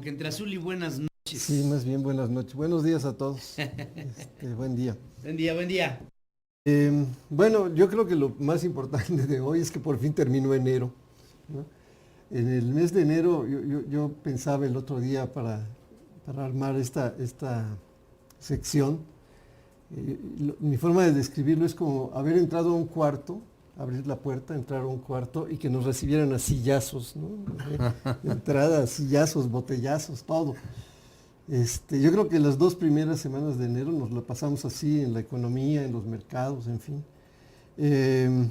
que entre azul y buenas Sí, noches. más bien buenas noches. Buenos días a todos. Buen día. Buen día, buen día. Bueno, yo creo que lo más importante de hoy es que por fin terminó enero, ¿no? En el mes de enero yo pensaba el otro día para armar esta sección, mi forma de describirlo es como haber entrado a un cuarto, abrir la puerta, entrar a un cuarto y que nos recibieran a sillazos, ¿no? Entradas, sillazos, botellazos, todo. Yo creo que las 2 primeras semanas de enero nos lo pasamos así en la economía, en los mercados, en fin. Eh,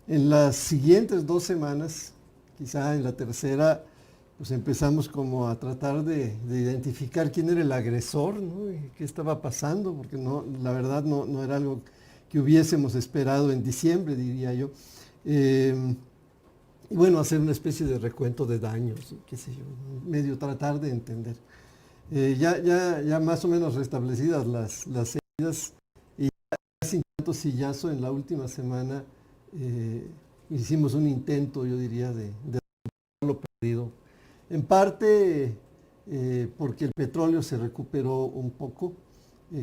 en las siguientes 2 semanas, quizá en la tercera, pues empezamos como a tratar de identificar quién era el agresor, ¿no? Y qué estaba pasando, porque no, la verdad no era algo que hubiésemos esperado en diciembre, diría yo. Eh, y bueno, hacer una especie de recuento de daños, qué sé yo, medio tratar de entender. Ya más o menos restablecidas las heridas y ya sin tanto sillazo en la última semana eh, hicimos un intento, yo diría, de lo perdido. En parte porque el petróleo se recuperó un poco.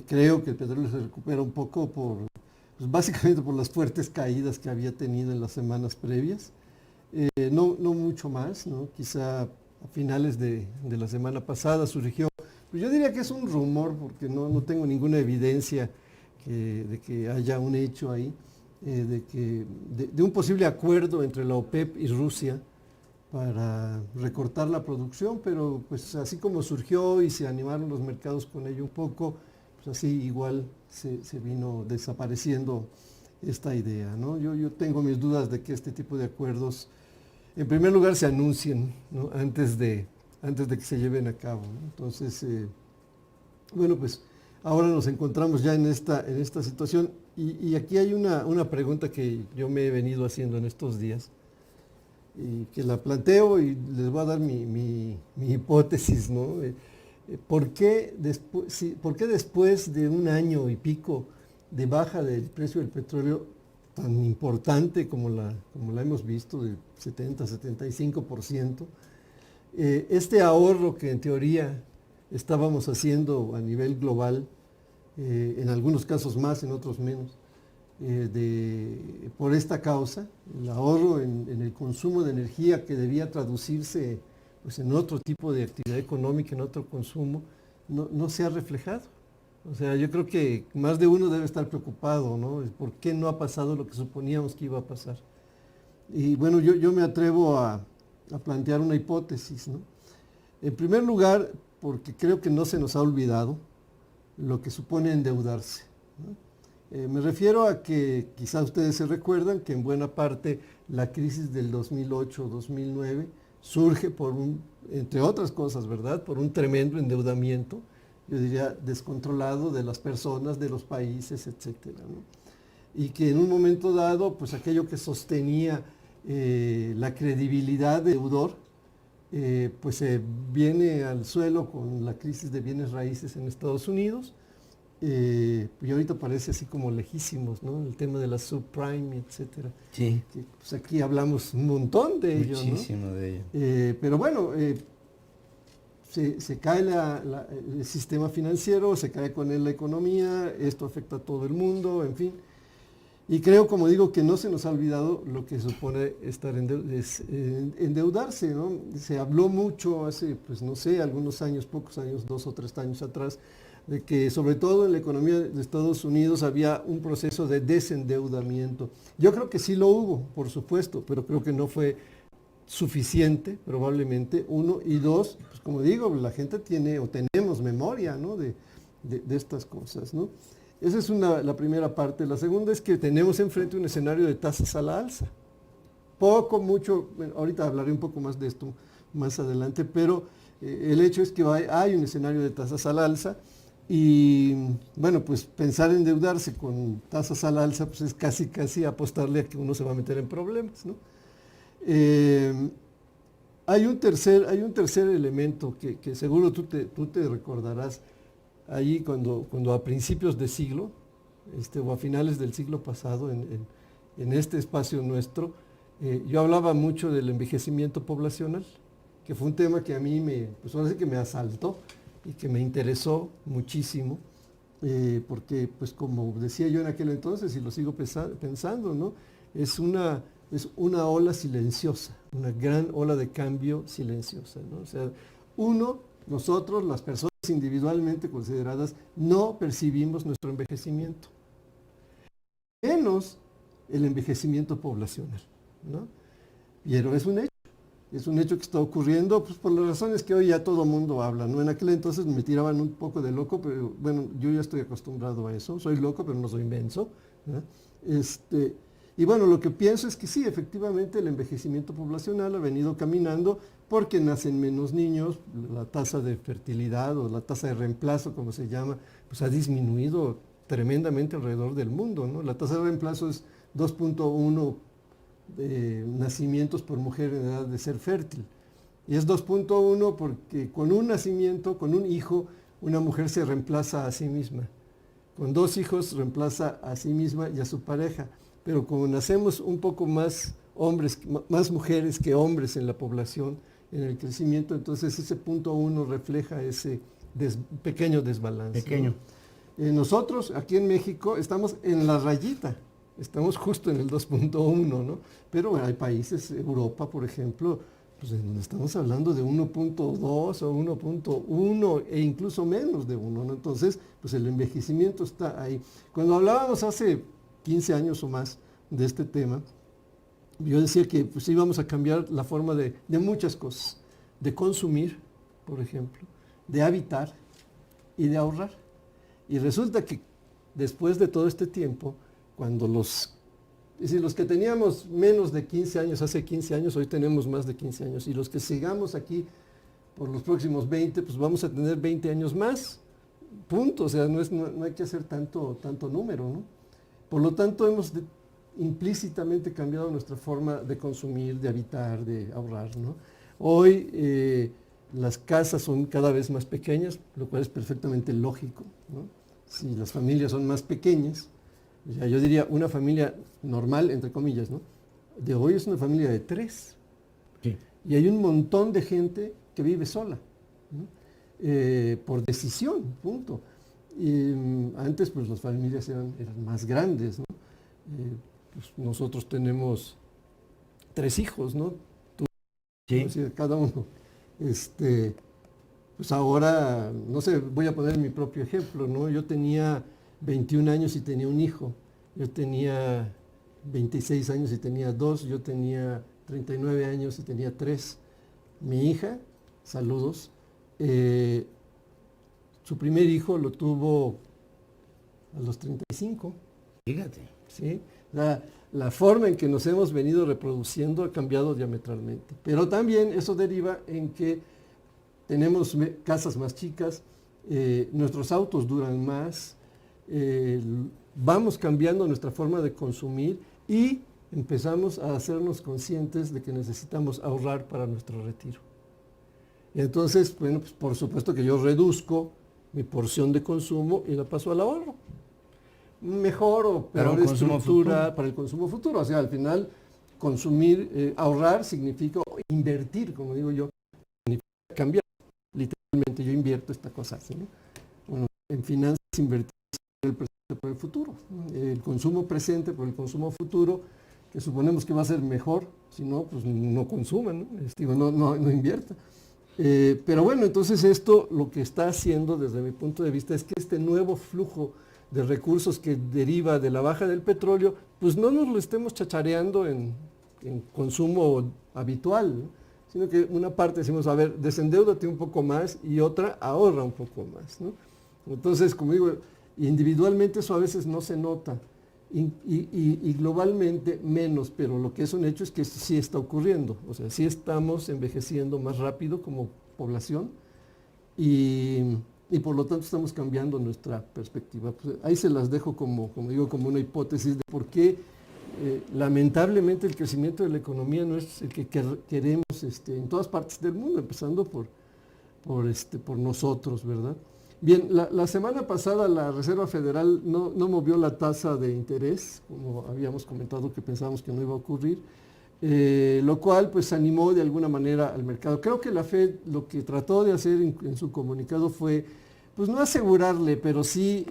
Creo que el petróleo se recupera un poco pues básicamente por las fuertes caídas que había tenido en las semanas previas. No mucho más, ¿no? Quizá a finales de la semana pasada surgió, pues yo diría que es un rumor, porque no tengo ninguna evidencia de que haya un hecho ahí, de un posible acuerdo entre la OPEP y Rusia para recortar la producción, pero pues así como surgió y se animaron los mercados con ello un poco, pues así igual se vino desapareciendo esta idea, ¿no? Yo tengo mis dudas de que este tipo de acuerdos en primer lugar se anuncien, ¿no? antes de que se lleven a cabo, ¿no? Entonces, bueno, pues ahora nos encontramos ya en esta situación y aquí hay una pregunta que yo me he venido haciendo en estos días y que la planteo y les voy a dar mi hipótesis, ¿no? ¿Por qué después de un año y pico de baja del precio del petróleo tan importante como la hemos visto, de 70-75%, este ahorro que en teoría estábamos haciendo a nivel global, en algunos casos más, en otros menos, por esta causa, el ahorro en el consumo de energía que debía traducirse pues, en otro tipo de actividad económica, en otro consumo, no se ha reflejado. O sea, yo creo que más de uno debe estar preocupado, ¿no? ¿Por qué no ha pasado lo que suponíamos que iba a pasar? Y bueno, yo me atrevo a plantear una hipótesis, ¿no? En primer lugar, porque creo que no se nos ha olvidado lo que supone endeudarse, ¿no? Me refiero a que quizás ustedes se recuerdan que en buena parte la crisis del 2008-2009 surge entre otras cosas, ¿verdad? Por un tremendo endeudamiento, yo diría descontrolado de las personas, de los países, etcétera, ¿no? Y que en un momento dado, pues aquello que sostenía la credibilidad de deudor, pues se viene al suelo con la crisis de bienes raíces en Estados Unidos. Y ahorita parece así como lejísimos, ¿no? El tema de la subprime, etcétera. Sí, Que, pues aquí hablamos un montón de ello, ¿no? muchísimo de ello. Pero bueno, se cae el sistema financiero, se cae con él la economía, esto afecta a todo el mundo, en fin. Y creo, como digo, que no se nos ha olvidado lo que supone estar endeudarse, ¿no? Se habló mucho hace, pues no sé, algunos años, pocos años, 2 o 3 años atrás, de que sobre todo en la economía de Estados Unidos había un proceso de desendeudamiento. Yo creo que sí lo hubo, por supuesto, pero creo que no fue suficiente, probablemente, uno, y dos, pues como digo, la gente tiene o tenemos memoria, ¿no? de estas cosas, ¿no? Esa es la primera parte. La segunda es que tenemos enfrente un escenario de tasas a la alza. Poco, mucho, bueno, ahorita hablaré un poco más de esto más adelante, pero el hecho es que hay un escenario de tasas al alza y bueno, pues pensar en endeudarse con tasas al alza pues es casi apostarle a que uno se va a meter en problemas, ¿no? Eh, hay un tercer elemento que seguro tú te recordarás ahí cuando a principios de siglo, o a finales del siglo pasado, en este espacio nuestro, yo hablaba mucho del envejecimiento poblacional, que fue un tema que a mí pues ahora sí que me asaltó y que me interesó muchísimo, porque pues como decía yo en aquel entonces y lo sigo pensando, ¿no? Es una ola silenciosa, una gran ola de cambio silenciosa, ¿no? O sea, nosotros, las personas individualmente consideradas, no percibimos nuestro envejecimiento, menos el envejecimiento poblacional, ¿no? Pero es un hecho que está ocurriendo pues, por las razones que hoy ya todo el mundo habla, ¿no? En aquel entonces me tiraban un poco de loco, pero bueno, yo ya estoy acostumbrado a eso, soy loco, pero no soy inmenso, ¿no? Y bueno, lo que pienso es que sí, efectivamente el envejecimiento poblacional ha venido caminando porque nacen menos niños, la tasa de fertilidad o la tasa de reemplazo, como se llama, pues ha disminuido tremendamente alrededor del mundo, ¿no? La tasa de reemplazo es 2.1 nacimientos por mujer en edad de ser fértil. Y es 2.1 porque con un nacimiento, con un hijo, una mujer se reemplaza a sí misma. Con 2 hijos reemplaza a sí misma y a su pareja. Pero como nacemos un poco más hombres, más mujeres que hombres en la población, en el crecimiento, entonces ese 0.1 refleja ese pequeño desbalance. Pequeño. ¿No? Nosotros aquí en México estamos en la rayita, estamos justo en el 2.1, ¿no? Pero bueno, hay países, Europa por ejemplo, pues estamos hablando de 1.2 o 1.1 e incluso menos de 1, ¿no? Entonces, pues el envejecimiento está ahí. Cuando hablábamos hace 15 años o más de este tema, yo decía que pues íbamos a cambiar la forma de muchas cosas, de consumir, por ejemplo, de habitar y de ahorrar. Y resulta que después de todo este tiempo, cuando los que teníamos menos de 15 años, hace 15 años, hoy tenemos más de 15 años, y los que sigamos aquí por los próximos 20, pues vamos a tener 20 años más, punto, o sea, no hay que hacer tanto número, ¿no? Por lo tanto, hemos implícitamente cambiado nuestra forma de consumir, de habitar, de ahorrar, ¿no? Hoy las casas son cada vez más pequeñas, lo cual es perfectamente lógico, ¿no? Si las familias son más pequeñas, o sea, yo diría una familia normal, entre comillas, ¿no? De hoy es una familia de 3. Sí. Y hay un montón de gente que vive sola, ¿no? Por decisión, punto. Y antes pues las familias eran más grandes, ¿no? Pues, nosotros tenemos 3 hijos, ¿no? Sí. O sea, cada uno. Pues ahora, no sé, voy a poner mi propio ejemplo, ¿no? Yo tenía 21 años y tenía un hijo. Yo tenía 26 años y tenía 2. Yo tenía 39 años y tenía 3. Mi hija, saludos, su primer hijo lo tuvo a los 35. Fíjate. ¿Sí? La forma en que nos hemos venido reproduciendo ha cambiado diametralmente. Pero también eso deriva en que tenemos casas más chicas, nuestros autos duran más, vamos cambiando nuestra forma de consumir y empezamos a hacernos conscientes de que necesitamos ahorrar para nuestro retiro. Y entonces, bueno, pues por supuesto que yo reduzco mi porción de consumo y la paso al ahorro. Mejor o peor estructura para el consumo futuro. O sea, al final, consumir, ahorrar significa invertir, como digo yo, significa cambiar. Literalmente yo invierto esta cosa así, ¿no? Bueno, en finanzas invertir el presente por el futuro, ¿no? El consumo presente por el consumo futuro, que suponemos que va a ser mejor, si no, pues no consuman, ¿no? No invierta. Pero bueno, entonces esto lo que está haciendo desde mi punto de vista es que este nuevo flujo de recursos que deriva de la baja del petróleo, pues no nos lo estemos chachareando en consumo habitual, ¿no? Sino que una parte decimos, a ver, desendeúdate un poco más y otra ahorra un poco más, ¿no? Entonces, como digo, individualmente eso a veces no se nota y globalmente menos, pero lo que es un hecho es que esto sí está ocurriendo, o sea, sí estamos envejeciendo más rápido como población y por lo tanto estamos cambiando nuestra perspectiva. Pues ahí se las dejo como digo, como una hipótesis de por qué lamentablemente el crecimiento de la economía no es el que queremos en todas partes del mundo, empezando por nosotros, ¿verdad? Bien, la semana pasada la Reserva Federal no movió la tasa de interés, como habíamos comentado que pensábamos que no iba a ocurrir. lo cual pues animó de alguna manera al mercado. Creo que la Fed lo que trató de hacer en su comunicado fue, pues no asegurarle, pero sí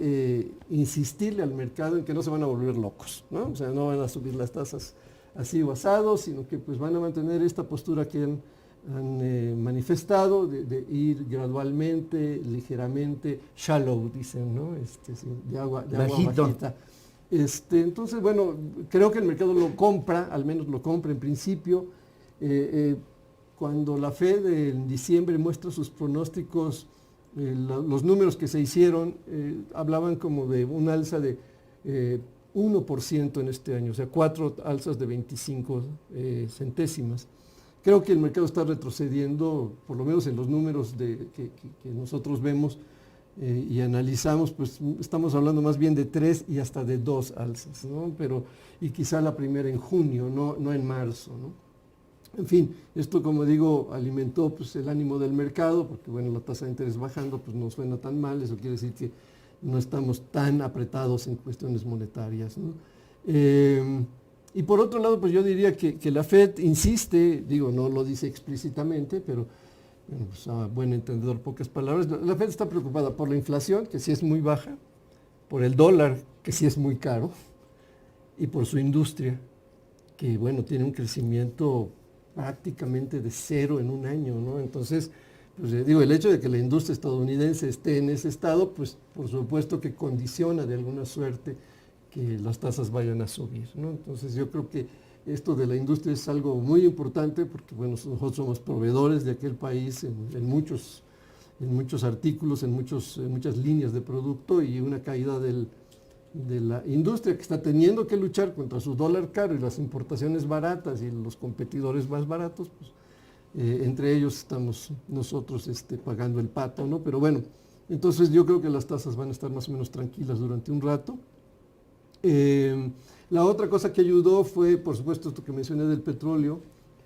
insistirle al mercado en que no se van a volver locos, ¿no? O sea, no van a subir las tasas así o asado, sino que pues van a mantener esta postura que han manifestado de ir gradualmente, ligeramente, shallow, dicen, ¿no? Sí, de agua Bajito. bajita. Entonces, bueno, creo que el mercado lo compra, al menos lo compra en principio. Cuando la Fed en diciembre muestra sus pronósticos, los números que se hicieron hablaban como de un alza de 1% en este año, o sea, 4 alzas de 25 centésimas. Creo que el mercado está retrocediendo, por lo menos en los números que nosotros vemos y analizamos, pues estamos hablando más bien de 3 y hasta de 2 alzas, ¿no? Y quizá la primera en junio, no en marzo, ¿no? En fin, esto como digo alimentó pues, el ánimo del mercado, porque bueno, la tasa de interés bajando pues no suena tan mal, eso quiere decir que no estamos tan apretados en cuestiones monetarias, ¿no? Y por otro lado, pues yo diría que la Fed insiste, digo, no lo dice explícitamente, pero bueno, pues a buen entendedor, pocas palabras, la Fed está preocupada por la inflación, que sí es muy baja, por el dólar, que sí es muy caro, y por su industria, que bueno, tiene un crecimiento prácticamente de 0 en un año, ¿no? Entonces, pues digo, el hecho de que la industria estadounidense esté en ese estado, pues por supuesto que condiciona de alguna suerte que las tasas vayan a subir, ¿no? Entonces yo creo que esto de la industria es algo muy importante porque bueno, nosotros somos proveedores de aquel país en muchos artículos, en muchas líneas de producto, y una caída de la industria que está teniendo que luchar contra su dólar caro y las importaciones baratas y los competidores más baratos, pues entre ellos estamos nosotros pagando el pato, ¿no? Pero bueno, entonces yo creo que las tasas van a estar más o menos tranquilas durante un rato. La otra cosa que ayudó fue, por supuesto, esto que mencioné del petróleo,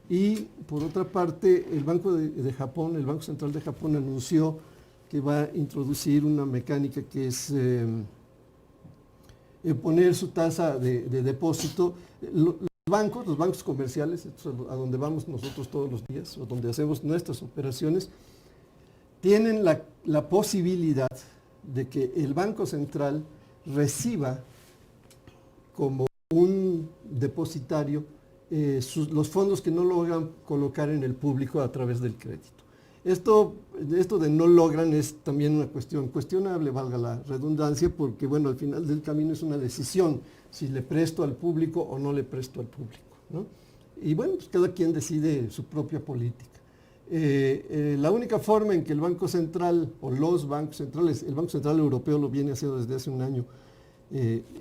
y por otra parte, el Banco de Japón, el Banco Central de Japón anunció que va a introducir una mecánica que es poner su tasa de depósito. Los bancos comerciales, a donde vamos nosotros todos los días, o donde hacemos nuestras operaciones, tienen la posibilidad de que el Banco Central reciba como un depositario los fondos que no logran colocar en el público a través del crédito. Esto de no logran es también una cuestión cuestionable, valga la redundancia, porque bueno, al final del camino es una decisión si le presto al público o no le presto al público, ¿no? Y bueno, pues cada quien decide su propia política. La única forma en que el Banco Central o los bancos centrales, el Banco Central Europeo lo viene haciendo desde hace un año,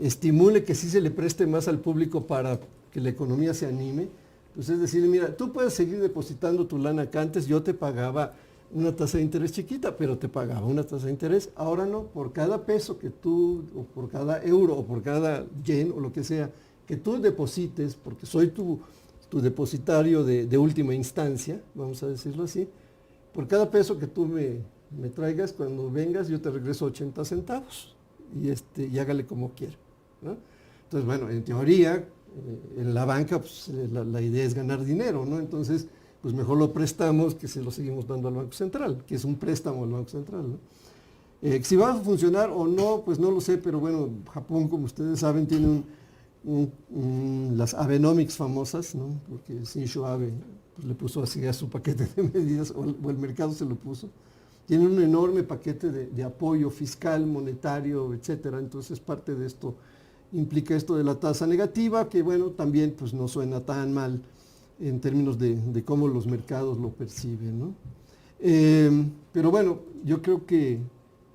estimule que sí se le preste más al público para que la economía se anime, pues es decir, mira, tú puedes seguir depositando tu lana que antes yo te pagaba una tasa de interés chiquita, pero te pagaba una tasa de interés, ahora no, por cada peso que tú, o por cada euro, o por cada yen, o lo que sea, que tú deposites, porque soy tu depositario de última instancia, vamos a decirlo así, por cada peso que tú me traigas, cuando vengas yo te regreso 80 centavos, y hágale como quiera, ¿no? Entonces, bueno, en teoría, en la banca pues, la idea es ganar dinero, ¿no? Entonces, pues mejor lo prestamos que se lo seguimos dando al Banco Central, que es un préstamo al Banco Central, ¿no? Si va a funcionar o no, pues no lo sé, pero bueno, Japón, como ustedes saben, tiene las Abenomics famosas, ¿no? Porque Shinzo Abe pues, le puso así a su paquete de medidas, o el mercado se lo puso. Tiene un enorme paquete de apoyo fiscal, monetario, etcétera. Entonces parte de esto implica esto de la tasa negativa, que bueno, también pues no suena tan mal en términos de cómo los mercados lo perciben, ¿no? Pero bueno, yo creo que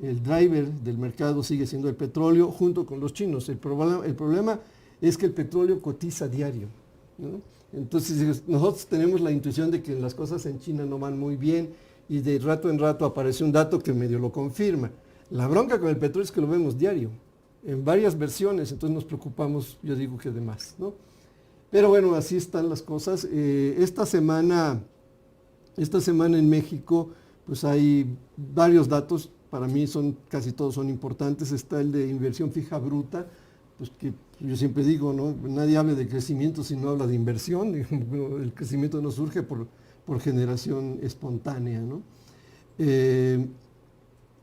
el driver del mercado sigue siendo el petróleo junto con los chinos. El problema es que el petróleo cotiza diario, ¿no? Entonces nosotros tenemos la intuición de que las cosas en China no van muy bien, y de rato en rato aparece un dato que medio lo confirma. La bronca con el petróleo es que lo vemos diario, en varias versiones, entonces nos preocupamos, yo digo que de más, ¿no? Pero bueno, así están las cosas. Esta semana en México, pues hay varios datos, para mí casi todos son importantes. Está el de inversión fija bruta, pues que yo siempre digo, ¿no? Nadie habla de crecimiento si no habla de inversión. El crecimiento no surge por generación espontánea, ¿no?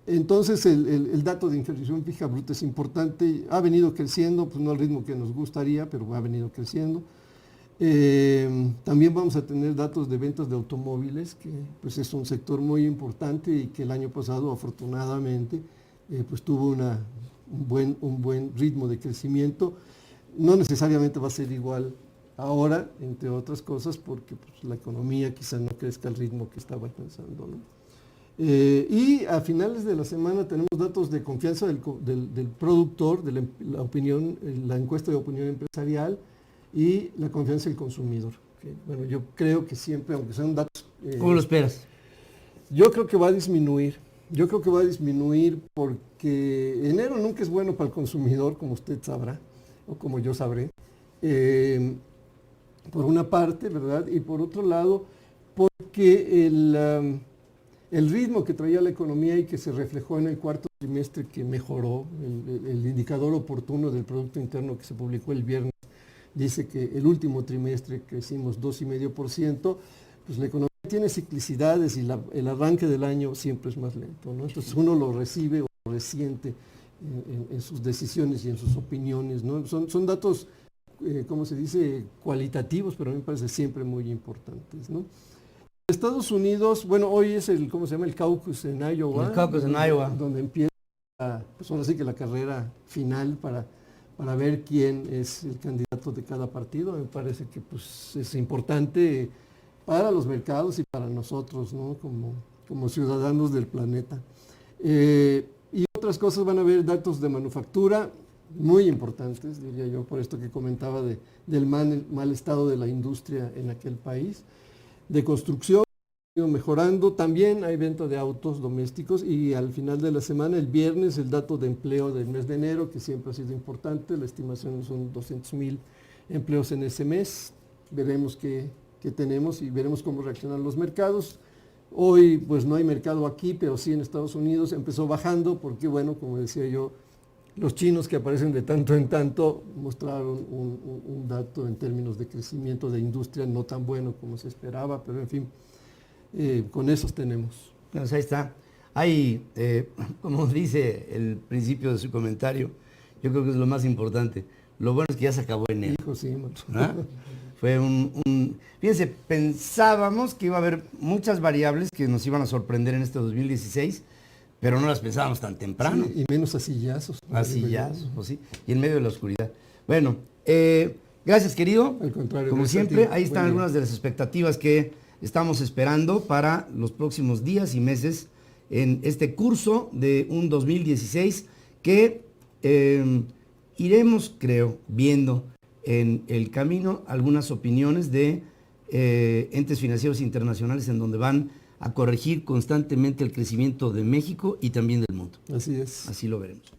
Entonces el dato de inflación fija bruta es importante, ha venido creciendo, pues no al ritmo que nos gustaría, pero ha venido creciendo. También vamos a tener datos de ventas de automóviles, que pues es un sector muy importante y que el año pasado afortunadamente pues tuvo un buen ritmo de crecimiento. No necesariamente va a ser igual ahora, entre otras cosas, porque pues, la economía quizá no crezca al ritmo que estaba pensando, ¿no? Y a finales de la semana tenemos datos de confianza del productor, de la opinión, la encuesta de opinión empresarial y la confianza del consumidor. ¿Okay? Bueno, yo creo que siempre, aunque sean datos... ¿Cómo lo esperas? Yo creo que va a disminuir. Yo creo que va a disminuir porque enero nunca es bueno para el consumidor, como usted sabrá, o como yo sabré. Por una parte, ¿verdad? Y por otro lado, porque el ritmo que traía la economía y que se reflejó en el cuarto trimestre que mejoró, el indicador oportuno del Producto Interno que se publicó el viernes, dice que el último trimestre crecimos 2,5%, pues la economía tiene ciclicidades y el arranque del año siempre es más lento, ¿no? Entonces uno lo recibe o lo resiente en sus decisiones y en sus opiniones, ¿no? Son datos, ¿cómo se dice?, cualitativos, pero a mí me parece siempre muy importantes, ¿no? Estados Unidos, bueno, hoy es ¿cómo se llama? El caucus en Iowa. El caucus en Iowa. Donde empieza, pues ahora sí que la carrera final para ver quién es el candidato de cada partido. Me parece que pues es importante para los mercados y para nosotros, ¿no? Como ciudadanos del planeta. Y otras cosas, van a haber datos de manufactura muy importantes, diría yo, por esto que comentaba del mal estado de la industria en aquel país. De construcción, mejorando, también hay venta de autos domésticos y al final de la semana, el viernes, el dato de empleo del mes de enero, que siempre ha sido importante, la estimación son 200,000 empleos en ese mes, veremos qué tenemos y veremos cómo reaccionan los mercados. Hoy pues no hay mercado aquí, pero sí en Estados Unidos empezó bajando porque bueno, como decía yo, los chinos que aparecen de tanto en tanto mostraron un dato en términos de crecimiento de industria no tan bueno como se esperaba, pero en fin, con esos tenemos. Pues ahí está. Hay, como dice el principio de su comentario, yo creo que es lo más importante. Lo bueno es que ya se acabó enero. Hijo, sí, ¿Ah? Fue Fíjense, pensábamos que iba a haber muchas variables que nos iban a sorprender en este 2016, pero no las pensábamos tan temprano. Sí, y menos asillazos. Asillazos, pues sí, y en medio de la oscuridad. Bueno, gracias, querido. Al contrario. Como siempre, ahí están algunas de las expectativas que estamos esperando para los próximos días y meses en este curso de un 2016 que iremos, creo, viendo en el camino algunas opiniones de entes financieros internacionales en donde van a corregir constantemente el crecimiento de México y también del mundo. Así es. Así lo veremos.